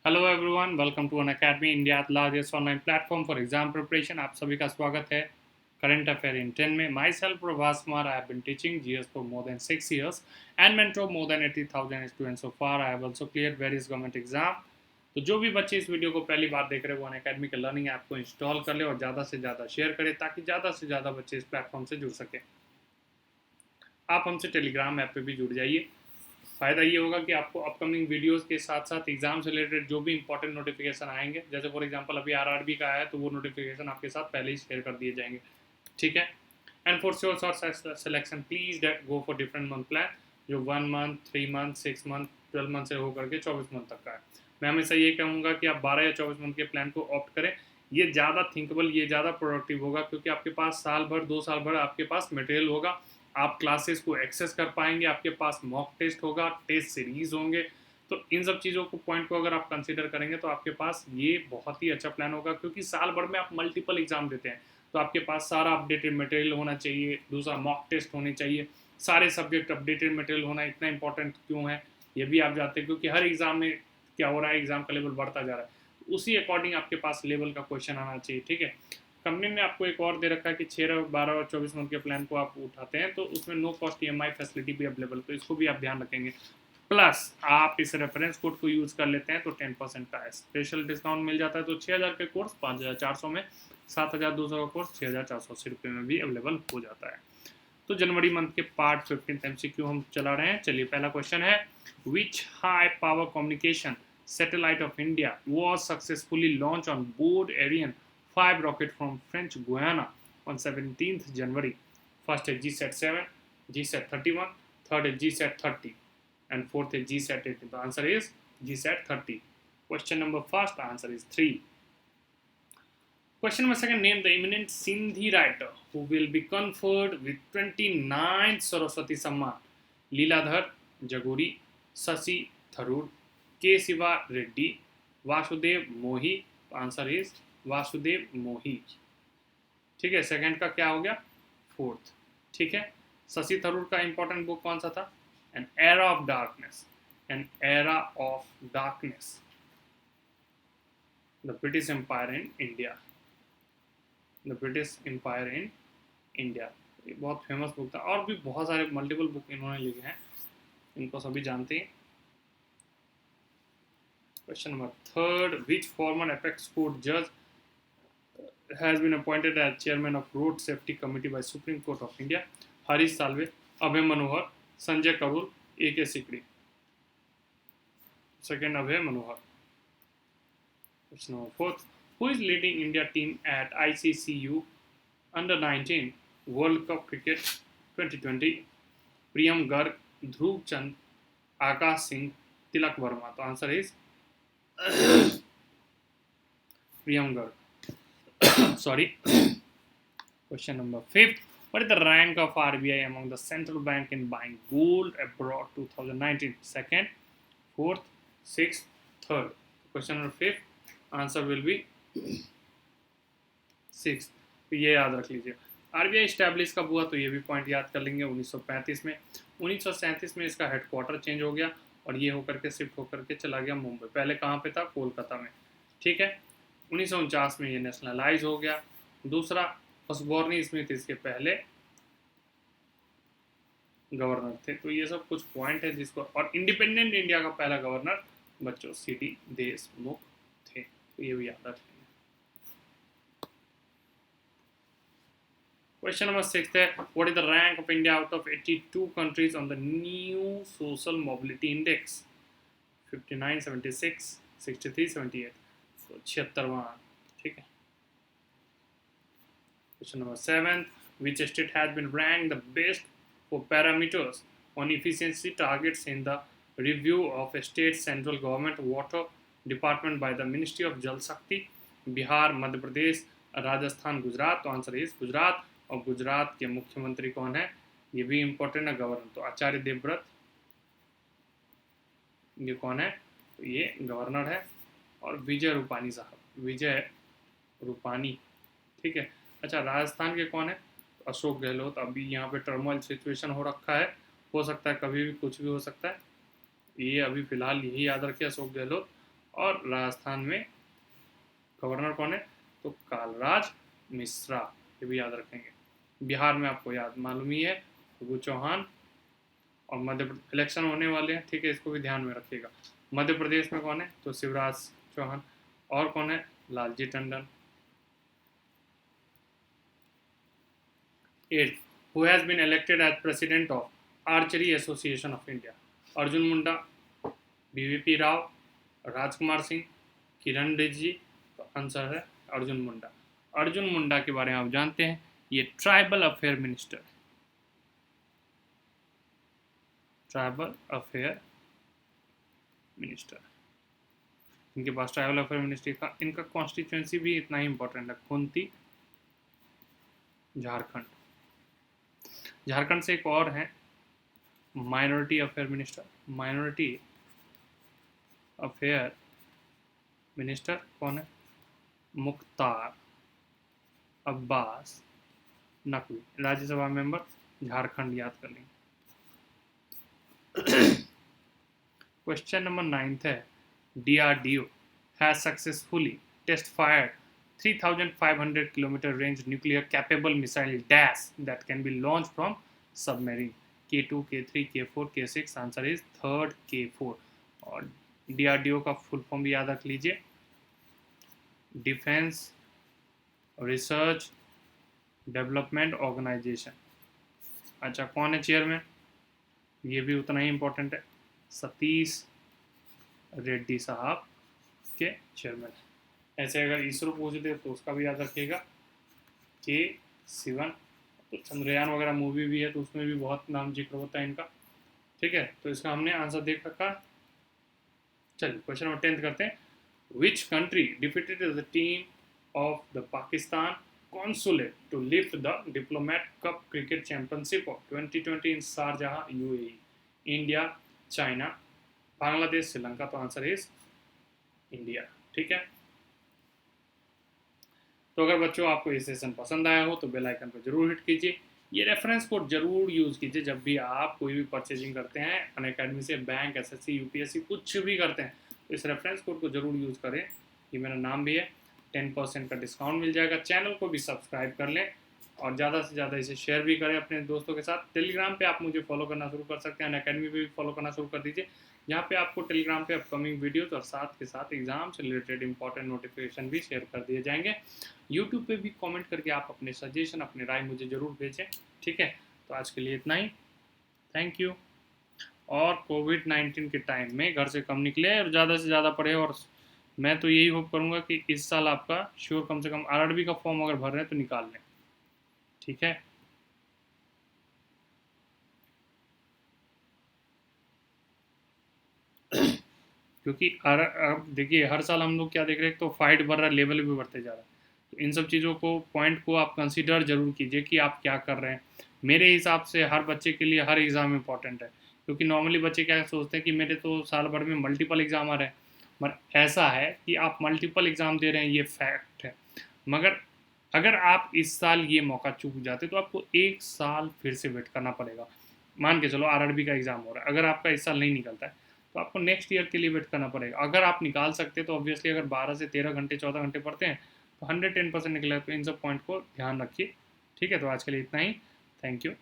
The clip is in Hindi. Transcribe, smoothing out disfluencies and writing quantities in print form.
Hello everyone, welcome to Unacademy, India largest online platform for exam preparation. आप सभी का स्वागत है करंट अफेयर इन 10 में। Myself Prabhas Kumar, I have been teaching GS for more than 6 years and mentor more than 80,000 students so far. I have also cleared various government exam. तो जो भी बच्चे इस वीडियो को पहली बार देख रहे हैं वो अन अकेडमी के लर्निंग ऐप को इंस्टॉल कर ले और ज़्यादा से ज़्यादा शेयर करें ताकि ज़्यादा से ज़्यादा बच्चे इस प्लेटफॉर्म से जुड़ सकें। आप हमसे टेलीग्राम ऐप पे भी जुड़ जाइए। फ़ायदा ये होगा कि आपको अपकमिंग वीडियोस के साथ साथ एग्जाम से रिलेटेड जो भी इंपॉर्टेंट नोटिफिकेशन आएंगे, जैसे फॉर एग्जांपल अभी आरआरबी का आया तो वो नोटिफिकेशन आपके साथ पहले ही शेयर कर दिए जाएंगे। ठीक है। And for sure short selection please go for different month plan, जो 1 month, 3 month, 6 month, 12 month से होकर के 24 month तक का है। मैं हमेशा ये कहूँगा कि आप 12 या 24 month के प्लान को ऑप्ट करें। ये ज़्यादा थिंकेबल, ये ज़्यादा प्रोडक्टिव होगा क्योंकि आपके पास साल भर 2 साल भर आपके पास मटेरियल होगा। आप क्लासेस को एक्सेस कर पाएंगे, आपके पास मॉक टेस्ट होगा, टेस्ट सीरीज होंगे। तो इन सब चीज़ों को पॉइंट को अगर आप कंसीडर करेंगे तो आपके पास ये बहुत ही अच्छा प्लान होगा क्योंकि साल भर में आप मल्टीपल एग्जाम देते हैं तो आपके पास सारा अपडेटेड मटेरियल होना चाहिए। दूसरा, मॉक टेस्ट होने चाहिए। सारे सब्जेक्ट अपडेटेड मटेरियल होना इतना इंपॉर्टेंट क्यों है ये भी आप जानते हैं क्योंकि हर एग्जाम में क्या हो रहा है, एग्जाम का लेवल बढ़ता जा रहा है। उसी अकॉर्डिंग आपके पास लेवल का क्वेश्चन आना चाहिए। ठीक है। कंपनी ने आपको एक और दे रखा है कि 6, 12 और 24 मंथ के प्लान को आप उठाते हैं तो उसमें नो कॉस्ट ईएमआई फैसिलिटी भी अवेलेबल, तो इसको भी आप ध्यान रखेंगे। प्लस आप इस रेफरेंस कोड को यूज़ कर लेते हैं तो 10% का स्पेशल डिस्काउंट मिल जाता है। तो 6,000 के कोर्स 5,400 में, 7,200 का कोर्स 6,480 रुपये में भी अवेलेबल हो जाता है। तो जनवरी मंथ के पार्ट 15 MCQ हम चला रहे हैं। चलिए, पहला क्वेश्चन है, which high power communication satellite of India was successfully launched on board Ariane 5 rocket from French Guiana on 17th January. First is GSAT-7, GSAT-31, third is GSAT-30, and fourth is GSAT-18. The answer is GSAT-30. Question number first, the answer is 3. Question number second, name the eminent Sindhi writer who will be conferred with 29th Saraswati Samman. Leeladhar Jaguri, Sasi Tharoor, K. Siva Reddy, Vasudev Mohi. Answer is Vasudev मोही। ठीक है। सेकंड का क्या हो गया? फोर्थ। ठीक है। शशि थरूर का इंपॉर्टेंट बुक कौन सा था? An era of darkness. An era of darkness, the British empire in India. The British empire in India, ये बहुत फेमस बुक था। और भी बहुत सारे मल्टीपल बुक इन्होंने लिखे हैं, इनको सभी जानते हैं। क्वेश्चन नंबर थर्ड, विच फॉर्मर अपेक्स कोर्ट जज has been appointed as chairman of Road Safety Committee by Supreme Court of India? Harish Salve, Abhay Manohar, Sanjay Karol, A.K. सिकड़ी। Second, Abhay Manohar. Question number fourth, who is leading India team at ICCU Under-19 World Cup Cricket 2020? प्रियम गर्ग, ध्रुव चंद, आकाश सिंह, तिलक वर्मा। तो answer is Priyam Garg. Sorry. Question number 5. What is the rank of RBI among the central bank in buying gold abroad 2019? Second, fourth, sixth, third. Question number 5. Answer will be sixth. तो ये याद रख लीजिए। आरबीआई स्टैब्लिश कब हुआ तो ये भी पॉइंट याद कर लेंगे, 1935 में। 1937 में इसका हेडक्वार्टर चेंज हो गया और ये होकर के शिफ्ट होकर के चला गया मुंबई। पहले कहाँ पे था? कोलकाता में। ठीक है। 1949 में ये नेशनलाइज हो गया। दूसरा, ऑसबॉर्न स्मिथ इसके पहले गवर्नर थे। तो ये सब कुछ पॉइंट है जिसको, और इंडिपेंडेंट इंडिया का पहला गवर्नर बच्चों सीडी देशमुख थे, तो ये भी याद रखेंगे। क्वेश्चन नंबर 6 है, what is the rank of India out of 82 countries on the new social mobility index? 59, 76, 63, 78। तो 76वां। ठीक है। Question number 7. Which state has been ranked the best for parameters on efficiency targets in the review of state central government water department by the Ministry of Jal Shakti? Bihar, Madhya Pradesh, Rajasthan, Gujarat. तो आंसर इज गुजरात। और गुजरात के मुख्यमंत्री कौन है? ये भी इंपॉर्टेंट है, गवर्नर। तो आचार्य देवव्रत, ये कौन है? तो ये गवर्नर है। और विजय रूपानी साहब, विजय रूपानी। ठीक है। अच्छा, राजस्थान के कौन है? अशोक गहलोत। अभी यहाँ पे टर्मोइल सिचुएशन हो रखा है, हो सकता है कभी भी कुछ भी हो सकता है। ये अभी फिलहाल यही याद रखिए, अशोक गहलोत। और राजस्थान में गवर्नर कौन है, तो कालराज मिश्रा, ये भी याद रखेंगे। बिहार में आपको याद मालूम ही है, फगू चौहान। और मध्य प्रदेश इलेक्शन होने वाले हैं, ठीक है, इसको भी ध्यान में रखिएगा। मध्य प्रदेश में कौन है, तो शिवराज चौहान। और कौन है, Lalji Tandon. 8. Who has been elected as president of Archery Association of India? Arjun Munda, BVP Rao, Rajkumar Singh, Kiren Rijiju. तो आंसर है अर्जुन मुंडा। अर्जुन मुंडा के बारे में आप जानते हैं, ये tribal affair minister, tribal affair minister, इनके पास ट्राइबल अफेयर मिनिस्ट्री का। इनका कॉन्स्टिट्यूंसी भी इतना ही इंपॉर्टेंट है, खुंती, झारखंड। झारखंड से एक और है minority affair minister, minority affair minister कौन है, मुख्तार अब्बास नकवी, राज्यसभा मेंबर, झारखंड, याद कर लेंगे। क्वेश्चन नंबर 9 है, DRDO has successfully test fired 3,500 kilometer range nuclear capable missile dash that can be launched from submarine K2, K3, K4, K6। Answer is third K4। और DRDO का फुल फॉर्म भी याद रख लीजिए, डिफेंस रिसर्च डेवलपमेंट ऑर्गेनाइजेशन। अच्छा, कौन है चेयरमैन, ये भी उतना ही इंपॉर्टेंट है, सतीश रेड्डी साहब के चेयरमैन। ऐसे अगर इसरो पूछ दे तो उसका भी याद रखिएगा, K. शिवन। तो चंद्रयान वगैरह मूवी भी है, तो उसमें भी बहुत नाम जिक्र होता है इनका, ठीक है। तो इसका हमने आंसर देख रखा। चलिए क्वेश्चन नंबर 10 करते हैं। Which country defeated the team of the Pakistan consulate to lift the diplomat cup cricket championship of 2020 in Sharjah, UAE? India, China, Bangladesh, Sri Lanka. तो आंसर इज इंडिया, ठीक है। तो अगर बच्चों आपको ये सेशन पसंद आया हो तो बेल आइकन पर जरूर हिट कीजिए। ये रेफरेंस कोड जरूर यूज़ कीजिए जब भी आप कोई भी परचेजिंग करते हैं अनअकैडमी से, बैंक, SSC, UPSC कुछ भी करते हैं, तो इस रेफरेंस कोड को जरूर यूज़ करें। ये मेरा नाम भी है, 10% का डिस्काउंट मिल जाएगा। चैनल को भी सब्सक्राइब कर लें और ज़्यादा से ज़्यादा इसे शेयर भी करें अपने दोस्तों के साथ। टेलीग्राम पे आप मुझे फॉलो करना शुरू कर सकते हैं, अनअकैडमी पे भी फॉलो करना शुरू कर दीजिए, जहाँ पे आपको टेलीग्राम पे अपकमिंग वीडियोस और साथ के साथ एग्जाम से रिलेटेड इंपॉर्टेंट नोटिफिकेशन भी शेयर कर दिए जाएंगे। यूट्यूब पे भी कमेंट करके आप अपने सजेशन, अपने राय मुझे ज़रूर भेजें, ठीक है। तो आज के लिए इतना ही, थैंक यू। और कोविड-19 के टाइम में घर से कम निकले और ज़्यादा से ज़्यादा पढ़े। और मैं तो यही होप करूँगा कि इस साल आपका श्योर कम से कम RRB का फॉर्म अगर भर रहे हैं तो निकाल लें, ठीक है। क्योंकि अब देखिए हर साल हम लोग क्या देख रहे हैं, तो फाइट बढ़ रहा है, लेवल भी बढ़ते जा रहा है। तो इन सब चीज़ों को, पॉइंट को आप कंसीडर जरूर कीजिए कि आप क्या कर रहे हैं। मेरे हिसाब से हर बच्चे के लिए हर एग्ज़ाम इंपॉर्टेंट है, क्योंकि नॉर्मली बच्चे क्या सोचते हैं कि मेरे तो साल भर में मल्टीपल एग्ज़ाम आ रहे हैं, मगर ऐसा है कि आप मल्टीपल एग्ज़ाम दे रहे हैं, ये फैक्ट है। मगर अगर आप इस साल ये मौका चूक जाते तो आपको एक साल फिर से वेट करना पड़ेगा। मान के चलो RRB का एग्ज़ाम हो रहा है, अगर आपका इस साल नहीं निकलता है तो आपको नेक्स्ट ईयर के लिए वेट करना पड़ेगा। अगर आप निकाल सकते तो ऑब्वियसली, अगर 12 से 13 घंटे 14 घंटे पढ़ते हैं तो 110% निकलेगा। तो इन सब पॉइंट को ध्यान रखिए, ठीक है। तो आज के लिए इतना ही, थैंक यू।